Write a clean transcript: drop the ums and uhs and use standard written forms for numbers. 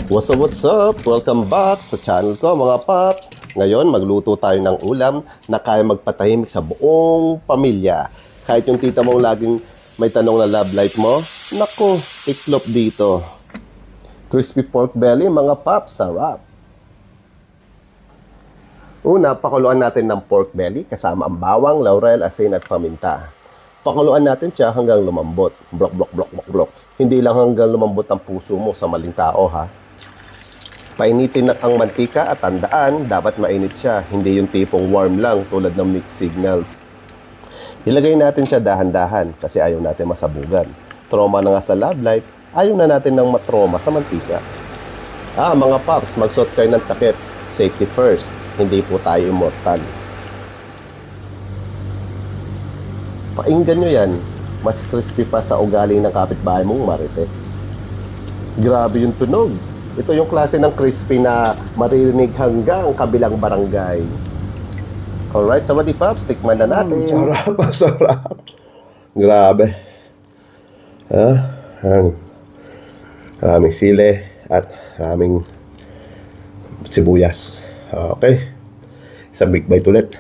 What's up? Welcome back sa channel ko mga paps. Ngayon, magluto tayo ng ulam na kaya magpatahimik sa buong pamilya. Kahit yung tita mong laging may tanong na love life mo, naku, itlop dito. Crispy pork belly, mga paps, sarap. Una, pakuluan natin ng pork belly kasama ang bawang, laurel, asin at paminta. Pakuluan natin siya hanggang lumambot. Blok, blok, blok, blok, blok. Hindi lang hanggang lumambot ang puso mo sa maling tao, ha? Painitin na ang mantika at tandaan, dapat mainit siya. Hindi yung tipong warm lang tulad ng mixed signals. Ilagay natin siya dahan-dahan kasi ayaw natin masabugan. Trauma na nga sa love life, ayaw na natin ng matroma sa mantika. Mga paps, magsuot kayo ng takip. Safety first, hindi po tayo immortal. Painggan nyo yan, mas crispy pa sa ugali ng kapitbahay mong marites. Grabe yung tunog. Ito yung klase ng crispy na maririnig hanggang kabilang barangay. Alright, Sawadee Paps, tikman na natin. Sarap, sarap. Grabe. Maraming sili at maraming sibuyas. Okay. Isang big bite ulit.